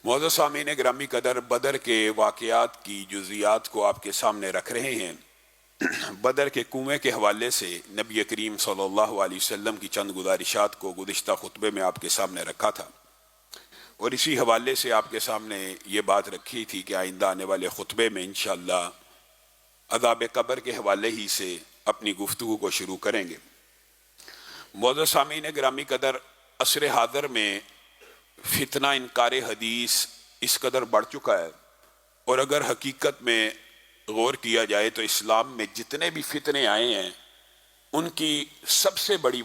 معزز سامعین گرامی قدر، بدر کے واقعات کی جزیات کو آپ کے سامنے رکھ رہے ہیں۔ بدر کے کنویں کے حوالے سے نبی کریم صلی اللہ علیہ وسلم کی چند گزارشات کو گزشتہ خطبے میں آپ کے سامنے رکھا تھا، اور اسی حوالے سے آپ کے سامنے یہ بات رکھی تھی کہ آئندہ آنے والے خطبے میں انشاءاللہ عذاب قبر کے حوالے ہی سے اپنی گفتگو کو شروع کریں گے۔ معزز سامعین گرامی قدر، عصر حاضر میں فتنہ انکار حدیث اس قدر بڑھ چکا ہے، اور اگر حقیقت میں غور کیا جائے تو اسلام میں جتنے بھی فتنے آئے ہیں ان کی سب سے بڑی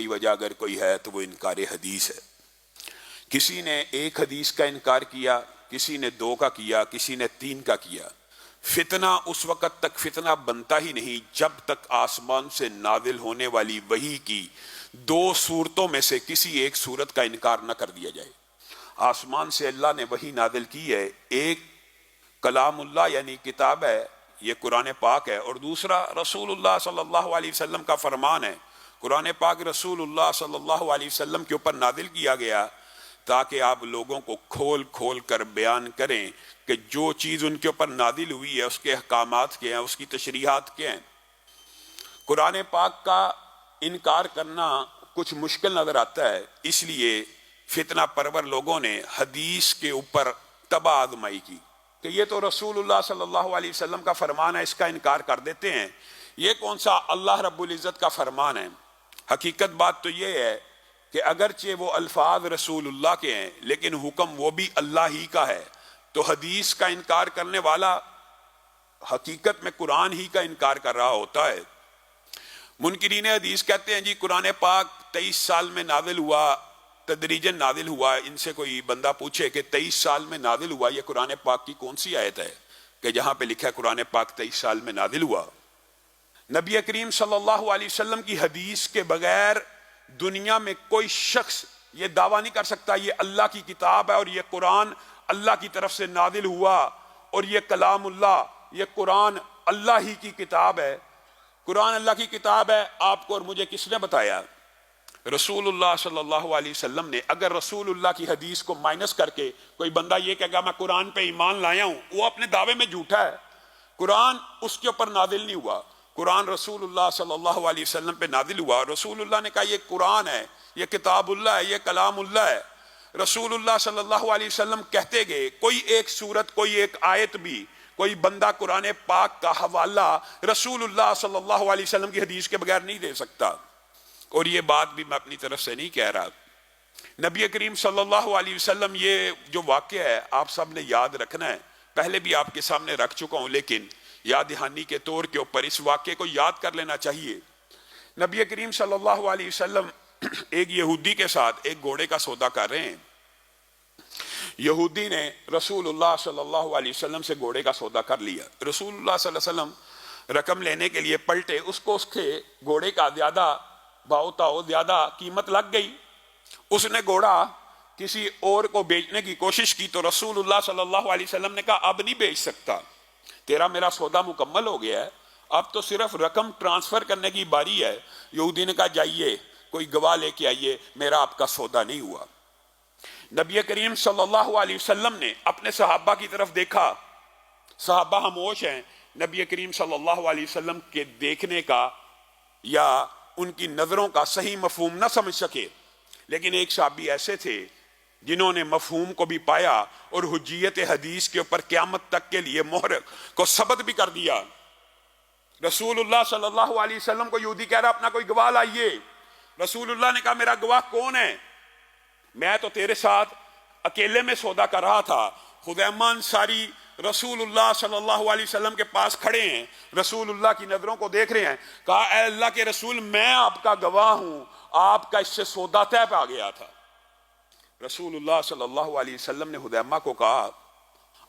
وجہ اگر کوئی ہے تو وہ انکار حدیث ہے۔ کسی نے ایک حدیث کا انکار کیا، کسی نے 2 کا کیا، کسی نے 3 کا کیا۔ فتنہ اس وقت تک فتنہ بنتا ہی نہیں جب تک آسمان سے نازل ہونے والی وحی کی 2 صورتوں میں سے کسی ایک صورت کا انکار نہ کر دیا جائے۔ آسمان سے اللہ نے وحی نازل کی ہے، ایک کلام اللہ یعنی کتاب ہے، یہ قرآن پاک ہے، اور دوسرا رسول اللہ صلی اللہ علیہ وسلم کا فرمان ہے۔ قرآن پاک رسول اللہ صلی اللہ علیہ وسلم کے اوپر نازل کیا گیا تاکہ آپ لوگوں کو کھول کھول کر بیان کریں کہ جو چیز ان کے اوپر نازل ہوئی ہے اس کے احکامات کیا ہیں، اس کی تشریحات کیا ہیں۔ قرآن پاک کا انکار کرنا کچھ مشکل نظر آتا ہے، اس لیے فتنہ پرور لوگوں نے حدیث کے اوپر تباہ آزمائی کی کہ یہ تو رسول اللہ صلی اللہ علیہ وسلم کا فرمان ہے، اس کا انکار کر دیتے ہیں، یہ کون سا اللہ رب العزت کا فرمان ہے۔ حقیقت بات تو یہ ہے کہ اگرچہ وہ الفاظ رسول اللہ کے ہیں لیکن حکم وہ بھی اللہ ہی کا ہے، تو حدیث کا انکار کرنے والا حقیقت میں قرآن ہی کا انکار کر رہا ہوتا ہے۔ منکرین حدیث کہتے ہیں جی قرآن پاک 23 سال میں نازل ہوا، تدریجاً نازل ہوا۔ ان سے کوئی بندہ پوچھے کہ 23 سال میں نازل ہوا، یہ قرآن پاک کی کون سی آیت ہے کہ جہاں پہ لکھا ہے قرآن پاک 23 سال میں نازل ہوا؟ نبی کریم صلی اللہ علیہ وسلم کی حدیث کے بغیر دنیا میں کوئی شخص یہ دعویٰ نہیں کر سکتا یہ اللہ کی کتاب ہے اور یہ قرآن اللہ کی طرف سے نازل ہوا اور یہ کلام اللہ، یہ قرآن اللہ ہی کی کتاب ہے۔ قرآن اللہ کی کتاب ہے، آپ کو اور مجھے کس نے بتایا؟ رسول اللہ صلی اللہ علیہ وسلم نے۔ اگر رسول اللہ کی حدیث کو مائنس کر کے کوئی بندہ یہ کہے گا میں قرآن پہ ایمان لایا ہوں، وہ اپنے دعوے میں جھوٹا ہے۔ قرآن اس کے اوپر نازل نہیں ہوا، قرآن رسول اللہ صلی اللہ علیہ وسلم پہ نازل ہوا۔ رسول اللہ نے کہا یہ قرآن ہے، یہ کتاب اللہ ہے، یہ کلام اللہ ہے۔ رسول اللہ صلی اللہ علیہ وسلم کہتے گئے کوئی ایک سورت، کوئی ایک آیت بھی کوئی بندہ قرآن پاک کا حوالہ رسول اللہ صلی اللہ علیہ وسلم کی حدیث کے بغیر نہیں دے سکتا۔ اور یہ بات بھی میں اپنی طرف سے نہیں کہہ رہا، نبی کریم صلی اللہ علیہ وسلم، یہ جو واقعہ ہے آپ سب نے یاد رکھنا ہے۔ پہلے بھی آپ کے سامنے رکھ چکا ہوں لیکن یاد دہانی کے طور کے اوپر اس واقعے کو یاد کر لینا چاہیے۔ نبی کریم صلی اللہ علیہ وسلم ایک یہودی کے ساتھ ایک گھوڑے کا سودا کر رہے ہیں۔ یہودی نے رسول اللہ صلی اللہ علیہ وسلم سے گھوڑے کا سودا کر لیا۔ رسول اللہ صلی اللہ علیہ وسلم رقم لینے کے لیے پلٹے، اس کو اس کے گھوڑے کا زیادہ بھاؤ تھا، زیادہ قیمت لگ گئی۔ اس نے گھوڑا کسی اور کو بیچنے کی کوشش کی تو رسول اللہ صلی اللہ علیہ وسلم نے کہا اب نہیں بیچ سکتا، تیرا میرا سودا مکمل ہو گیا ہے، اب تو صرف رقم ٹرانسفر کرنے کی باری ہے۔ یہودی نے کہا جائیے کوئی گواہ لے کے آئیے، میرا آپ کا سودا نہیں ہوا۔ نبی کریم صلی اللہ علیہ وسلم نے اپنے صحابہ کی طرف دیکھا، صحابہ خاموش ہیں، نبی کریم صلی اللہ علیہ وسلم کے دیکھنے کا یا ان کی نظروں کا صحیح مفہوم نہ سمجھ سکے، لیکن ایک صحابی ایسے تھے جنہوں نے مفہوم کو بھی پایا اور حجیت حدیث کے اوپر قیامت تک کے لیے مہر کو ثبت بھی کر دیا۔ رسول اللہ صلی اللہ علیہ وسلم کو یہودی کہہ رہا اپنا کوئی گواہ لائیے۔ رسول اللہ نے کہا میرا گواہ کون ہے؟ میں تو تیرے ساتھ اکیلے میں سودا کر رہا تھا۔ خزیمہ انصاری رسول اللہ صلی اللہ علیہ وسلم کے پاس کھڑے ہیں، رسول اللہ کی نظروں کو دیکھ رہے ہیں، کہا اے اللہ کے رسول میں آپ کا گواہ ہوں، آپ کا اس سے سودا طے پہ آ گیا تھا۔ رسول اللہ صلی اللہ علیہ وسلم نے خزیمہ کو کہا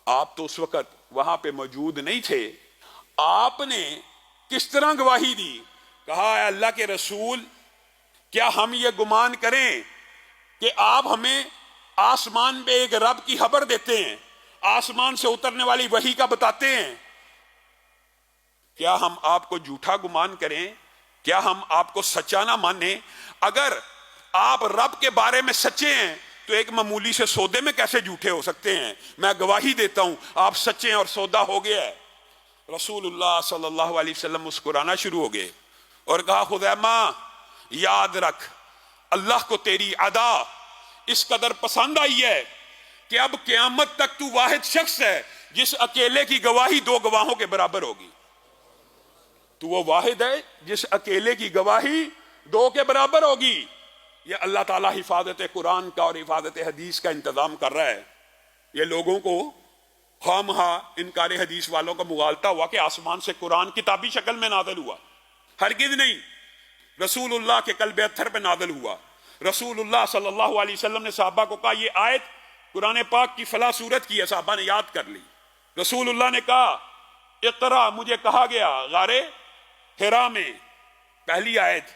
آپ تو اس وقت وہاں پہ موجود نہیں تھے، آپ نے کس طرح گواہی دی؟ کہا اے اللہ کے رسول کیا ہم یہ گمان کریں کہ آپ ہمیں آسمان پہ ایک رب کی خبر دیتے ہیں، آسمان سے اترنے والی وحی کا بتاتے ہیں، کیا ہم آپ کو جھوٹا گمان کریں؟ کیا ہم آپ کو سچا نہ مانیں؟ اگر آپ رب کے بارے میں سچے ہیں تو ایک معمولی سے سودے میں کیسے جھوٹے ہو سکتے ہیں؟ میں گواہی دیتا ہوں آپ سچے ہیں اور سودا ہو گیا ہے۔ رسول اللہ صلی اللہ علیہ وسلم مسکرانا شروع ہو گئے اور کہا خزیمہ یاد رکھ، اللہ کو تیری ادا اس قدر پسند آئی ہے کہ اب قیامت تک تو واحد شخص ہے جس اکیلے کی گواہی دو گواہوں کے برابر ہوگی۔ تو وہ واحد ہے جس اکیلے کی گواہی دو کے برابر ہوگی۔ یہ اللہ تعالیٰ حفاظت قرآن کا اور حفاظت حدیث کا انتظام کر رہا ہے۔ یہ لوگوں کو خواہ انکار حدیث والوں کا مغالطہ ہوا کہ آسمان سے قرآن کتابی شکل میں نازل ہوا، ہرگز نہیں، رسول اللہ کے قلب اطہر پہ نازل ہوا۔ رسول اللہ صلی اللہ علیہ وسلم نے صحابہ کو کہا یہ آیت قرآن پاک کی فلاں سورت کی ہے، صحابہ نے یاد کر لی۔ رسول اللہ نے کہا اقرا، مجھے کہا گیا غار حرا میں پہلی آیت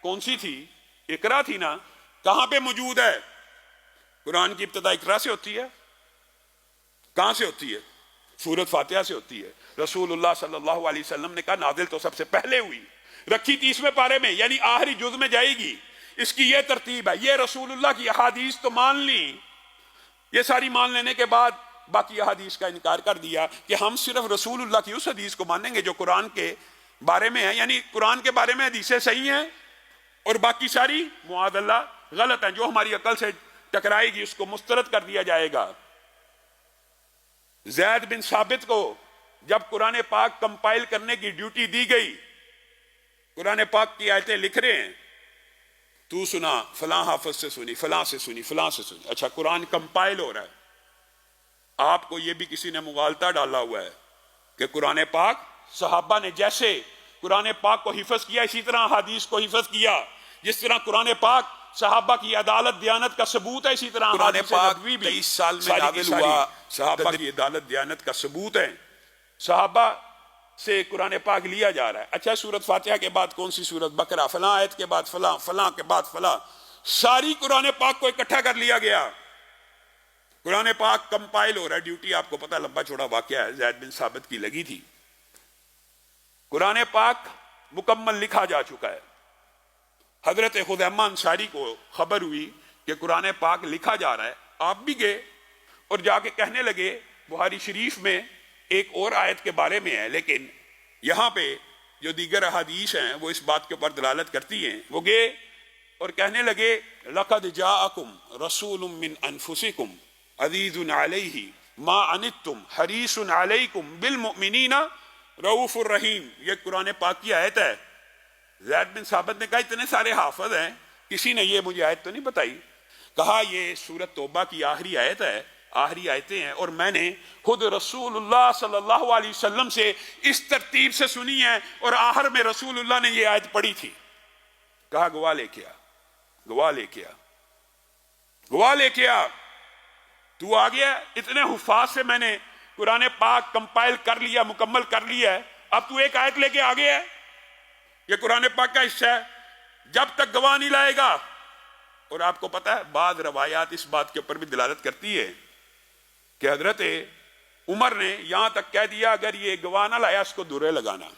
کون سی تھی؟ اقرا تھی نا، کہاں پہ موجود ہے؟ قرآن کی ابتدا اقرا سے ہوتی ہے۔ کہاں سے ہوتی ہے؟ سورت فاتحہ سے ہوتی ہے۔ رسول اللہ صلی اللہ علیہ وسلم نے کہا نازل تو سب سے پہلے ہوئی، رکھی 30ویں پارے میں، یعنی آخری جز میں جائے گی، اس کی یہ ترتیب ہے۔ یہ رسول اللہ کی احادیث تو مان لی، یہ ساری مان لینے کے بعد باقی احادیث کا انکار کر دیا کہ ہم صرف رسول اللہ کی اس حدیث کو مانیں گے جو قرآن کے بارے میں ہے، یعنی قرآن کے بارے میں حدیثیں صحیح ہیں اور باقی ساری معاذ اللہ غلط ہیں، جو ہماری عقل سے ٹکرائے گی اس کو مسترد کر دیا جائے گا۔ زید بن ثابت کو جب قرآن پاک کمپائل کرنے کی ڈیوٹی دی گئی، قرآن پاک کی آیتیں لکھ رہے ہیں، تو سنا فلاں حافظ سے سنی، فلاں سے سنی، فلاں سے سنی، اچھا قرآن کمپائل ہو رہا ہے۔ آپ کو یہ بھی کسی نے مغالطہ ڈالا ہوا ہے کہ قرآن پاک صحابہ نے جیسے قرآن پاک کو حفظ کیا اسی طرح حدیث کو حفظ کیا، جس طرح قرآن پاک صحابہ کی عدالت دیانت کا ثبوت ہے، اسی طرح قرآن پاک 23 سال میں نازل ہوا، صحابہ کی عدالت دیانت کا ثبوت ہے، صحابہ سے قرآن پاک لیا جا رہا ہے۔ اچھا سورت فاتحہ کے بعد کون سی سورت؟ بقرہ، فلاں آیت کے بعد فلاں، فلاں کے بعد فلاں، ساری قرآن پاک کو اکٹھا کر لیا گیا۔ قرآن پاک کمپائل ہو رہا ہے، ڈیوٹی آپ کو پتہ لمبا چوڑا واقعہ ہے، زید بن ثابت کی لگی تھی۔ قرآن پاک مکمل لکھا جا چکا ہے۔ حضرت خزیمہ انصاری کو خبر ہوئی کہ قرآن پاک لکھا جا رہا ہے، آپ بھی گئے اور جا کے کہنے لگے، بخاری شریف میں ایک اور آیت کے بارے میں ہے لیکن یہاں پہ جو دیگر احادیث ہیں وہ اس بات کے اوپر دلالت کرتی ہیں۔ وہ گئے اور کہنے لگے لَقَدْ جَاءَكُمْ رَسُولٌ مِّنْ أَنفُسِكُمْ عَزِيزٌ عَلَيْهِ مَا عَنِتُّمْ حَرِيصٌ عَلَيْكُمْ بِالْمُؤْمِنِينَ رؤوف الرحیم۔ یہ قرآن پاک کی آیت ہے۔ زید بن ثابت نے کہا اتنے سارے حافظ ہیں، کسی نے یہ مجھے آیت تو نہیں بتائی۔ کہا یہ سورت توبہ کی آخری آیت ہے، آخری آیتیں ہیں، اور میں نے خود رسول اللہ صلی اللہ علیہ وسلم سے اس ترتیب سے سنی ہے اور آخر میں رسول اللہ نے یہ آیت پڑھی تھی۔ کہا گواہ لے کے آ، گواہ لے کے آ، گواہ لے کے آ۔ تو آ گیا، اتنے حفاظ سے میں نے قرآن پاک کمپائل کر لیا، مکمل کر لیا ہے، اب تو ایک آیت لے کے آ گیا ہے، یہ قرآن پاک کا حصہ ہے، جب تک گواہ نہیں لائے گا۔ اور آپ کو پتا ہے بعض روایات اس بات کے اوپر بھی دلالت کرتی ہے کہ حضرت عمر نے یہاں تک کہہ دیا اگر یہ گواہ نہ لایا اس کو درے لگانا۔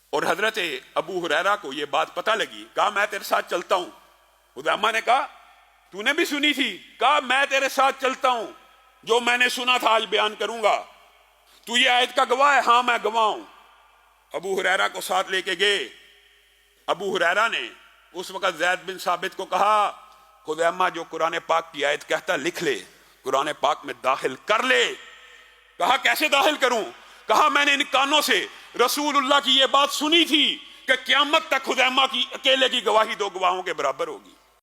اور حضرت ابو ہریرہ کو یہ بات پتہ لگی، کہا میں تیرے ساتھ چلتا ہوں۔ خزیمہ نے کہا تو نے بھی سنی تھی؟ کہا میں تیرے ساتھ چلتا ہوں، جو میں نے سنا تھا آج بیان کروں گا۔ تو یہ آیت کا گواہ ہے؟ ہاں میں گواہ ہوں۔ ابو ہریرہ کو ساتھ لے کے گئے۔ ابو ہریرہ نے اس وقت زید بن ثابت کو کہا خزیمہ جو قرآن پاک کی آیت کہتا لکھ لے، قرآن پاک میں داخل کر لے۔ کہا کیسے داخل کروں؟ کہا میں نے ان کانوں سے رسول اللہ کی یہ بات سنی تھی کہ قیامت تک خزیمہ کی اکیلے کی گواہی دو گواہوں کے برابر ہوگی۔